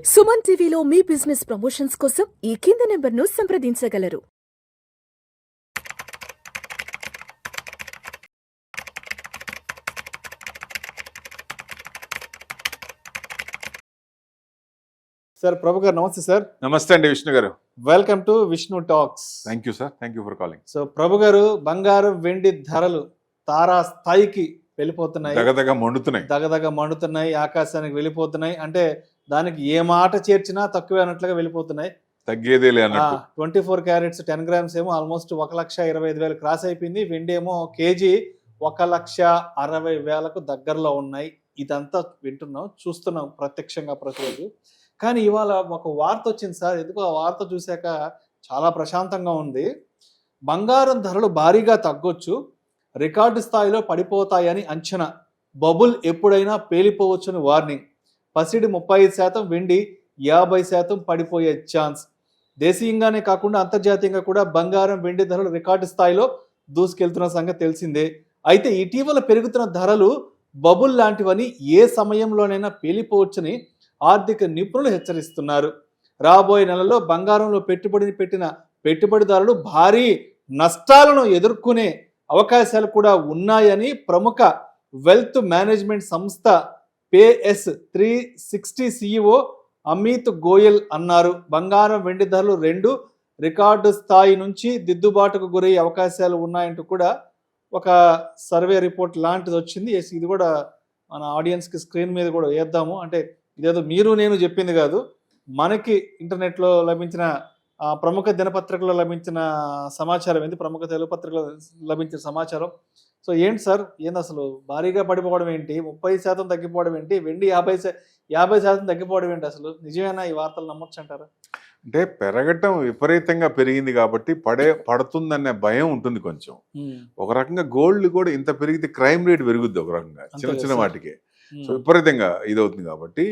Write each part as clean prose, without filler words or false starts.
సుమన్ టీవీలో మీ business promotions కోసం ఈ కింది నెంబర్ను సంప్రదించగలరు. సార్ ప్రభు గారు నమస్తే సార్. నమస్తే అండి విష్ణు గారు. Welcome to Vishnu talks. Thank you sir, thank you for calling. So Prabhu గారు, బంగారం వెండి ధరలు తారా స్థాయికి వెళ్ళిపోతున్నాయి, దగదగ మండుతున్నాయి, దగదగ మండుతున్నాయి, ఆకాశానికి వెళ్ళిపోతున్నాయి. అంటే దానికి ఏ మాట చేర్చినా తక్కువే అన్నట్లుగా వెళ్ళిపోతున్నాయి. తగ్గేదేలే అన్నట్టు. 24 క్యారెట్స్ 10 గ్రామ్స్ ఏమో ఆల్మోస్ట్ 1,25,000 క్రాస్ అయిపోయింది. వెండి ఏమో కేజీ 1,60,000కు దగ్గరలో ఉన్నాయి. ఇదంతా వింటున్నాం, చూస్తున్నాం ప్రత్యక్షంగా ప్రతిరోజు. కానీ ఇవాళ ఒక వార్త వచ్చింది సార్. ఎందుకు ఆ వార్త చూశాక చాలా ప్రశాంతంగా ఉంది. బంగారం ధరలు భారీగా తగ్గొచ్చు, రికార్డు స్థాయిలో పడిపోతాయని అంచనా, బబుల్ ఎప్పుడైనా పేలిపోవచ్చని వార్నింగ్, పసిడి 35%, వెండి 50% పడిపోయే ఛాన్స్. దేశీయంగానే కాకుండా అంతర్జాతీయంగా కూడా బంగారం వెండి ధరలు రికార్డు స్థాయిలో దూసుకెళ్తున్న సంగతి తెలిసిందే. అయితే ఇటీవల పెరుగుతున్న ధరలు బబుల్ లాంటివని ఏ సమయంలోనైనా పేలిపోవచ్చని ఆర్థిక నిపుణులు హెచ్చరిస్తున్నారు. రాబోయే నెలలో బంగారంలో పెట్టుబడిని పెట్టిన పెట్టుబడిదారులు భారీ నష్టాలను ఎదుర్కొనే అవకాశాలు కూడా ఉన్నాయని ప్రముఖ వెల్త్ మేనేజ్మెంట్ సంస్థ పేఎస్ 360 CEO అమిత్ గోయల్ అన్నారు. బంగారం వెండి ధరలు రెండు రికార్డు స్థాయి నుంచి దిద్దుబాటుకు గురయ్యే అవకాశాలు ఉన్నాయంటూ కూడా ఒక సర్వే రిపోర్ట్ లాంటిది వచ్చింది. ఇది కూడా మన ఆడియన్స్కి స్క్రీన్ మీద కూడా వేద్దాము. అంటే ఇదేదో మీరు నేను చెప్పింది కాదు, మనకి ఇంటర్నెట్లో లభించిన ప్రముఖ దినపత్రికలో లభించిన సమాచారం, ఏంది ప్రముఖ తెలుగు పత్రికలో లభించిన సమాచారం. సో ఏంటి సార్, ఏంది అసలు భారీగా పడిపోవడం ఏంటి, 30% తగ్గిపోవడం ఏంటి, వెండి 50% తగ్గిపోవడం ఏంటి, అసలు నిజమేనా ఈ వార్తలు నమ్మొచ్చు అంటారా? అంటే పెరగటం విపరీతంగా పెరిగింది కాబట్టి పడుతుందనే భయం ఉంటుంది కొంచెం. ఒక రకంగా గోల్డ్ కూడా ఇంత పెరిగితే క్రైమ్ రేట్ పెరుగుద్ది ఒక రకంగా, చిన్న చిన్న వాటికే. సో విపరీతంగా ఇదవుతుంది కాబట్టి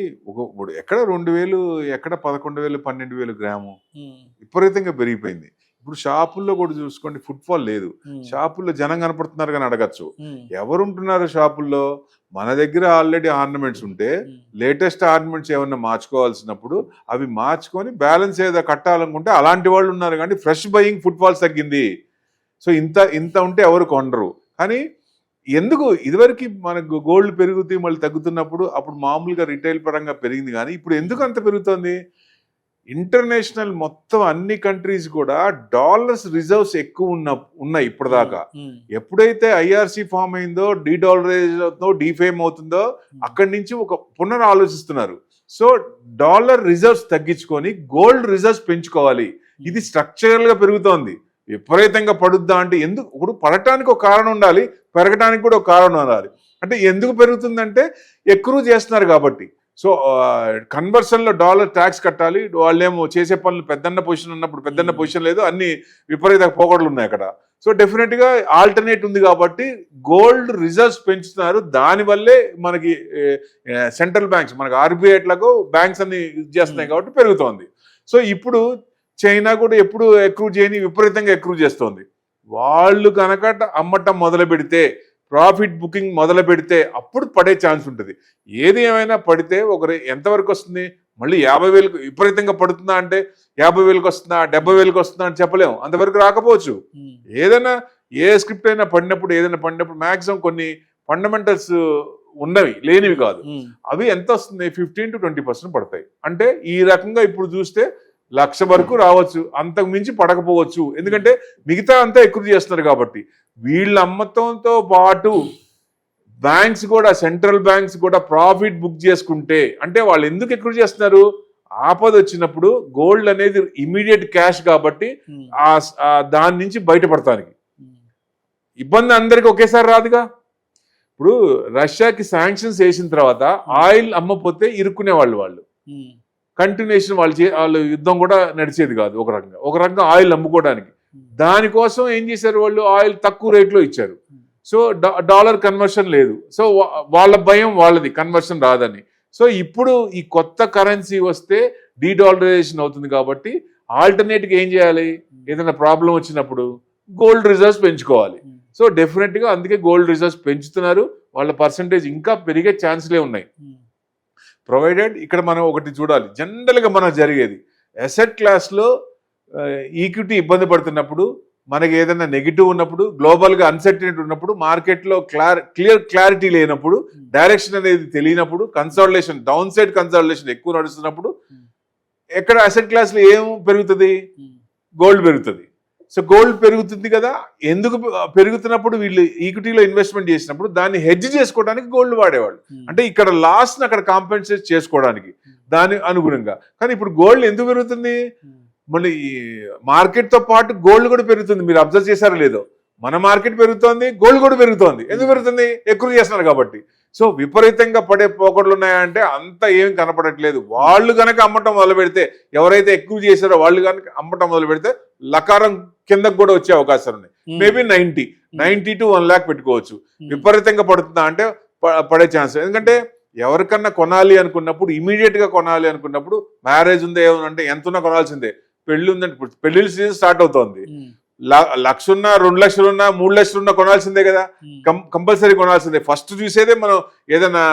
ఇప్పుడు ఎక్కడ 2,000, ఎక్కడ 11,000, 12,000 గ్రాము విపరీతంగా పెరిగిపోయింది. ఇప్పుడు షాపుల్లో కూడా చూసుకోండి, ఫుట్ఫాల్ లేదు. షాపుల్లో జనం కనపడుతున్నారు కానీ అడగచ్చు, ఎవరుంటున్నారు షాపుల్లో? మన దగ్గర ఆల్రెడీ ఆర్నమెంట్స్ ఉంటే లేటెస్ట్ ఆర్నమెంట్స్ ఏమన్నా మార్చుకోవాల్సినప్పుడు అవి మార్చుకొని బ్యాలెన్స్ ఏదో కట్టాలనుకుంటే అలాంటి వాళ్ళు ఉన్నారు. కానీ ఫ్రెష్ బయింగ్ ఫుట్ఫాల్స్ తగ్గింది. సో ఇంత ఉంటే ఎవరు కొనరు. కానీ ఎందుకు ఇదివరకు మనకు గోల్డ్ పెరుగుతాయి మళ్ళీ తగ్గుతున్నప్పుడు అప్పుడు మామూలుగా రిటైల్ పరంగా పెరిగింది, కానీ ఇప్పుడు ఎందుకు అంత పెరుగుతుంది? ఇంటర్నేషనల్ మొత్తం అన్ని కంట్రీస్ కూడా డాలర్స్ రిజర్వ్స్ ఎక్కువ ఉన్నాయి ఇప్పటిదాకా. ఎప్పుడైతే ఐఆర్సి ఫామ్ అయిందో, డీడాలరైజ్ అవుతుందో, డీఫేమ్ అవుతుందో, అక్కడి నుంచి ఒక పునరాలోచిస్తున్నారు. సో డాలర్ రిజర్వ్స్ తగ్గించుకొని గోల్డ్ రిజర్వ్స్ పెంచుకోవాలి. ఇది స్ట్రక్చరల్ గా పెరుగుతోంది. విపరీతంగా పడుద్దా అంటే ఎందుకు? ఇప్పుడు పడటానికి ఒక కారణం ఉండాలి, పెరగడానికి కూడా ఒక కారణం ఉండాలి. అంటే ఎందుకు పెరుగుతుందంటే ఎక్కువ చేస్తున్నారు కాబట్టి. సో కన్వర్షన్లో డాలర్ ట్యాక్స్ కట్టాలి. వాళ్ళేమో చేసే పనులు పెద్దన్న పొజిషన్ ఉన్నప్పుడు పెద్దన్న పొజిషన్ లేదు, అన్ని విపరీత పోగొడలు ఉన్నాయి అక్కడ. సో డెఫినెట్గా ఆల్టర్నేట్ ఉంది కాబట్టి గోల్డ్ రిజర్వ్స్ పెంచుతున్నారు. దానివల్లే మనకి సెంట్రల్ బ్యాంక్స్, మనకి ఆర్బీఐ ఎట్లాగో బ్యాంక్స్ అన్ని చేస్తున్నాయి కాబట్టి పెరుగుతోంది. సో ఇప్పుడు చైనా కూడా ఎప్పుడు ఎక్కువ చేయని విపరీతంగా ఎక్కువ చేస్తోంది. వాళ్ళు కనుక అమ్మటం మొదలు పెడితే, ప్రాఫిట్ బుకింగ్ మొదలు పెడితే అప్పుడు పడే ఛాన్స్ ఉంటుంది. ఏది ఏమైనా పడితే ఎంతవరకు వస్తుంది? మళ్ళీ 50,000 విపరీతంగా పడుతుందా అంటే 50,000కి వస్తుందా, 70,000కి వస్తుందా అని చెప్పలేము. అంతవరకు రాకపోవచ్చు. ఏదైనా ఏ స్క్రిప్ట్ అయినా పడినప్పుడు మాక్సిమం కొన్ని ఫండమెంటల్స్ ఉన్నవి, లేనివి కాదు. అవి ఎంత వస్తుంది? 15 to 20% పడతాయి. అంటే ఈ రకంగా ఇప్పుడు చూస్తే 1,00,000 వరకు రావచ్చు, అంతకు మించి పడకపోవచ్చు. ఎందుకంటే మిగతా అంతా ఎక్కువ చేస్తున్నారు కాబట్టి. వీళ్ళ అమ్మతంతో పాటు బ్యాంక్స్ కూడా, సెంట్రల్ బ్యాంక్స్ కూడా ప్రాఫిట్ బుక్ చేసుకుంటే, అంటే వాళ్ళు ఎందుకు ఎక్కువ చేస్తున్నారు? ఆపద వచ్చినప్పుడు గోల్డ్ అనేది ఇమీడియట్ క్యాష్ కాబట్టి దాని నుంచి బయటపడటానికి. ఇబ్బంది అందరికి ఒకేసారి రాదుగా. ఇప్పుడు రష్యాకి శాంక్షన్స్ వేసిన తర్వాత ఆయిల్ అమ్మపోతే ఇరుక్కునే వాళ్ళు కంటిన్యూషన్ వాళ్ళు యుద్ధం కూడా నడిచేది కాదు. ఒక రకంగా ఆయిల్ అమ్ముకోవడానికి. దానికోసం ఏం చేశారు? వాళ్ళు ఆయిల్ తక్కువ రేట్లో ఇచ్చారు. సో డాలర్ కన్వర్షన్ లేదు. సో వాళ్ళ భయం వాళ్ళది, కన్వర్షన్ రాదని. సో ఇప్పుడు ఈ కొత్త కరెన్సీ వస్తే డీడాలరైజేషన్ అవుతుంది కాబట్టి ఆల్టర్నేట్గా ఏం చేయాలి? ఏదైనా ప్రాబ్లం వచ్చినప్పుడు గోల్డ్ రిజర్వ్స్ పెంచుకోవాలి. సో డెఫినెట్గా అందుకే గోల్డ్ రిజర్వ్స్ పెంచుతున్నారు. వాళ్ళ పర్సంటేజ్ ఇంకా పెరిగే ఛాన్స్లే ఉన్నాయి. ప్రొవైడెడ్ ఇక్కడ మనం ఒకటి చూడాలి, జనరల్గా మనకు జరిగేది అసెట్ క్లాస్లో ఈక్విటీ ఇబ్బంది పడుతున్నప్పుడు, మనకి ఏదైనా నెగిటివ్ ఉన్నప్పుడు, గ్లోబల్గా అన్సర్టనిటీ ఉన్నప్పుడు, మార్కెట్లో క్లారిటీ లేనప్పుడు, డైరెక్షన్ అనేది తెలియనప్పుడు, కన్సాలిడేషన్ డౌన్ సైడ్ కన్సాలిడేషన్ ఎక్కువ నడుస్తున్నప్పుడు ఎక్కడ అసెట్ క్లాస్లో ఏం పెరుగుతుంది? గోల్డ్ పెరుగుతుంది. సో గోల్డ్ పెరుగుతుంది కదా, ఎందుకు పెరుగుతున్నప్పుడు వీళ్ళు ఈక్విటీలో ఇన్వెస్ట్మెంట్ చేసినప్పుడు దాన్ని హెడ్జ్ చేసుకోవడానికి గోల్డ్ వాడేవాళ్ళు. అంటే ఇక్కడ లాస్ని అక్కడ కాంపెన్సేట్ చేసుకోవడానికి దాని అనుగుణంగా. కానీ ఇప్పుడు గోల్డ్ ఎందుకు పెరుగుతుంది? మళ్ళీ ఈ మార్కెట్తో పాటు గోల్డ్ కూడా పెరుగుతుంది. మీరు అబ్జర్వ్ చేశారో లేదో, మన మార్కెట్ పెరుగుతోంది, గోల్డ్ కూడా పెరుగుతోంది. ఎందుకు పెరుగుతుంది? ఎక్కువ చేస్తున్నారు కాబట్టి. సో విపరీతంగా పడే పోకడలు ఉన్నాయంటే అంత ఏం కనపడట్లేదు. వాళ్ళు కనుక అమ్మటం మొదలు పెడితే, ఎవరైతే ఎక్కువ చేశారో వాళ్ళు కనుక అమ్మటం మొదలు పెడితే లకారం కిందకు కూడా వచ్చే అవకాశాలు ఉన్నాయి. మేబీ 90 to 1 lakh పెట్టుకోవచ్చు. విపరీతంగా పడుతుందా అంటే పడే ఛాన్స్. ఎందుకంటే ఎవరికన్నా కొనాలి అనుకున్నప్పుడు, ఇమీడియట్ గా కొనాలి అనుకున్నప్పుడు, మ్యారేజ్ ఉందే ఏమంటే ఎంత ఉన్నా కొనాల్సిందే. పెళ్లి ఉందంటే పెళ్లిళ్ళ సీజన్ స్టార్ట్ అవుతోంది. 1,00,000 ఉన్నా, 2 లక్షలు ఉన్నా, 3 లక్షలు ఉన్నా కొనాల్సిందే కదా, కంపల్సరీ కొనాల్సిందే. ఫస్ట్ చూసేదే మనం ఏదైనా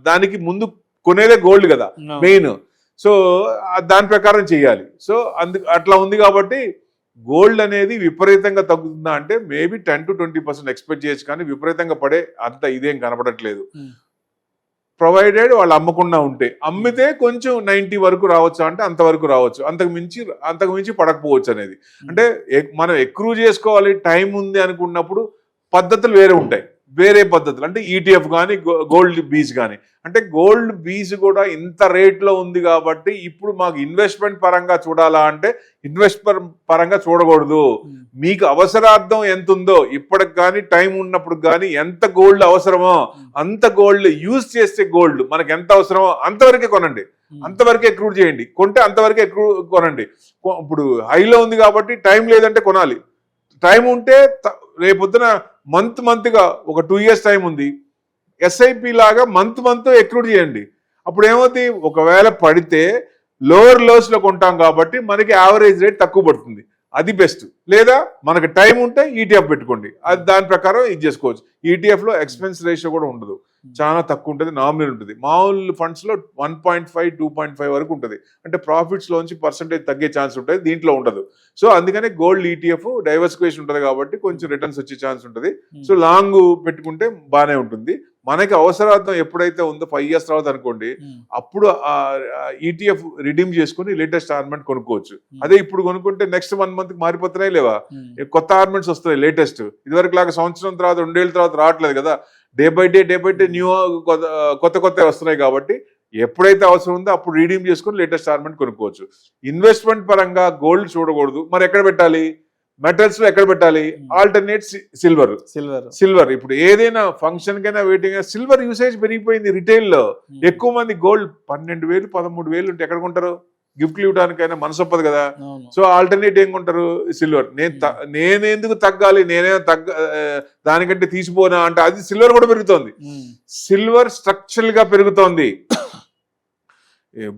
దానికి ముందు కొనేదే గోల్డ్ కదా మెయిన్. సో దాని ప్రకారం చేయాలి. సో అట్లా ఉంది కాబట్టి గోల్డ్ అనేది విపరీతంగా తగ్గుతుందా అంటే మేబీ 10 to 20% ఎక్స్పెక్ట్ చేయొచ్చు, కానీ విపరీతంగా పడే అంత ఇదేం కనపడట్లేదు. ప్రొవైడెడ్ వాళ్ళు అమ్మకుండా ఉంటే, అమ్మితే కొంచెం 90 వరకు రావచ్చు అంటే అంతవరకు రావచ్చు, అంతకు మించి పడకపోవచ్చు అనేది. అంటే మనం ఎక్కువ చేసుకోవాలి, టైం ఉంది అనుకున్నప్పుడు పద్ధతులు వేరే ఉంటాయి. వేరే పద్ధతులు అంటే ఈటీఎఫ్ కానీ, గోల్డ్ బీజ్ కానీ. అంటే గోల్డ్ బీజ్ కూడా ఇంత రేట్లో ఉంది కాబట్టి ఇప్పుడు మాకు ఇన్వెస్ట్మెంట్ పరంగా చూడాలా అంటే ఇన్వెస్ట్మెంట్ పరంగా చూడకూడదు. మీకు అవసరార్థం ఎంత ఉందో ఇప్పటికి కానీ, టైం ఉన్నప్పుడు కానీ ఎంత గోల్డ్ అవసరమో అంత గోల్డ్ యూజ్ చేస్తే, గోల్డ్ మనకు ఎంత అవసరమో అంతవరకే కొనండి, అంతవరకే ఎక్రూడ్ చేయండి. కొంటే అంతవరకే కొనండి. ఇప్పుడు హైలో ఉంది కాబట్టి టైం లేదంటే కొనాలి. టైం ఉంటే రేపొద్దున మంత్గా ఒక 2 years టైం ఉంది, ఎస్ఐపి లాగా మంత్ ఎక్రూడ్ చేయండి. అప్పుడు ఏమవుతుంది? ఒకవేళ పడితే లోవర్ లోస్ లో కొంటాం కాబట్టి మనకి యావరేజ్ రేట్ తక్కువ పడుతుంది. అది బెస్ట్. లేదా మనకి టైం ఉంటే ఈటీఎఫ్ పెట్టుకోండి, అది దాని ప్రకారం ఇది చేసుకోవచ్చు. ఈటీఎఫ్ లో ఎక్స్పెన్స్ రేషియో కూడా ఉండదు, చాలా తక్కువ ఉంటుంది, నామినల్ ఉంటుంది. మామూలు ఫండ్స్ లో 1.5, 2.5 వరకు ఉంటుంది. అంటే ప్రాఫిట్స్ లోంచి పర్సెంటేజ్ తగ్గే ఛాన్స్ ఉంటుంది, దీంట్లో ఉండదు. సో అందుకనే గోల్డ్ ఈటీఎఫ్ డైవర్సిఫికేషన్ ఉంటుంది కాబట్టి కొంచెం రిటర్న్స్ వచ్చే ఛాన్స్ ఉంటుంది. సో లాంగ్ పెట్టుకుంటే బాగానే ఉంటుంది. మనకి అవసరార్థం ఎప్పుడైతే ఉందో 5 years తర్వాత అనుకోండి, అప్పుడు ఈటీఎఫ్ రిడీమ్ చేసుకుని లేటెస్ట్ ఆర్నమెంట్ కొనుక్కోవచ్చు. అదే ఇప్పుడు కొనుక్కుంటే నెక్స్ట్ 1 month మారిపోతున్నాయి లేవా, కొత్త ఆర్నమెంట్స్ వస్తున్నాయి లేటెస్ట్. ఇదివరకు లాగా సంవత్సరం తర్వాత 2 ఏళ్ళ తర్వాత రావట్లేదు కదా, డే బై డే న్యూ కొత్త వస్తున్నాయి కాబట్టి ఎప్పుడైతే అవసరం ఉందో అప్పుడు రీడీమ్ చేసుకుని లేటెస్ట్ ఆర్నమెంట్ కొనుక్కోవచ్చు. ఇన్వెస్ట్మెంట్ పరంగా గోల్డ్ చూడకూడదు. మరి ఎక్కడ పెట్టాలి? మెటల్స్ లో ఎక్కడ పెట్టాలి? Alternate silver. ఇప్పుడు ఏదైనా ఫంక్షన్ కైనా వెయిటింగ్ సిల్వర్ యూసేజ్ పెరిగిపోయింది. రిటైల్ లో ఎక్కువ మంది గోల్డ్ 12,000, 13,000 ఉంటే ఎక్కడ కొంటారు? గిఫ్ట్లు ఇవ్వడానికైనా మనసు ఒప్పదు కదా. సో ఆల్టర్నేట్ ఏం కొంటారు? సిల్వర్. నేను ఎందుకు తగ్గాలి, దానికంటే తీసిపోనా అంటే అది సిల్వర్ కూడా పెరుగుతోంది. సిల్వర్ స్ట్రక్చరల్ గా పెరుగుతోంది.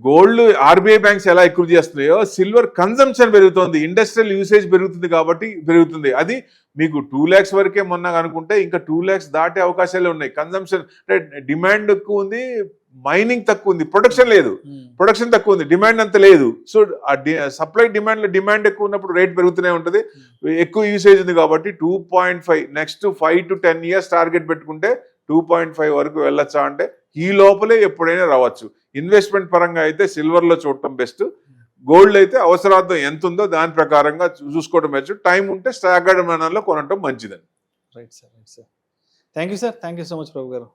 గోల్డ్ ఆర్బీఐ బ్యాంక్స్ ఎలా ఎక్కువ చేస్తున్నాయో సిల్వర్ కన్జంప్షన్ పెరుగుతుంది, ఇండస్ట్రియల్ యూసేజ్ పెరుగుతుంది కాబట్టి పెరుగుతుంది. అది మీకు 2 lakhs వరకే మొన్న అనుకుంటే ఇంకా 2 lakhs దాటే అవకాశాలే ఉన్నాయి. కన్జంప్షన్ అంటే డిమాండ్ ఎక్కువ ఉంది, మైనింగ్ తక్కువ ఉంది, ప్రొడక్షన్ లేదు. ప్రొడక్షన్ తక్కువ ఉంది, డిమాండ్ అంత లేదు. సో సప్లై డిమాండ్ ఎక్కువ ఉన్నప్పుడు రేట్ పెరుగుతూనే ఉంటుంది. ఎక్కువ యూసేజ్ ఉంది కాబట్టి 2.5 నెక్స్ట్ 5 to 10 years టార్గెట్ పెట్టుకుంటే 2.5 వరకు వెళ్ళొచ్చా అంటే ఈ లోపలే ఎప్పుడైనా రావచ్చు. ఇన్వెస్ట్మెంట్ పరంగా అయితే సిల్వర్ లో చూడటం బెస్ట్. గోల్డ్ అయితే అవసరార్థం ఎంత ఉందో దాని ప్రకారంగా చూసుకోవడం బెస్ట్. టైం ఉంటే స్టాగర్డ్ మేనర్లో కొనటం మంచిదని. Right sir. Thank you so much Prabhu గారు.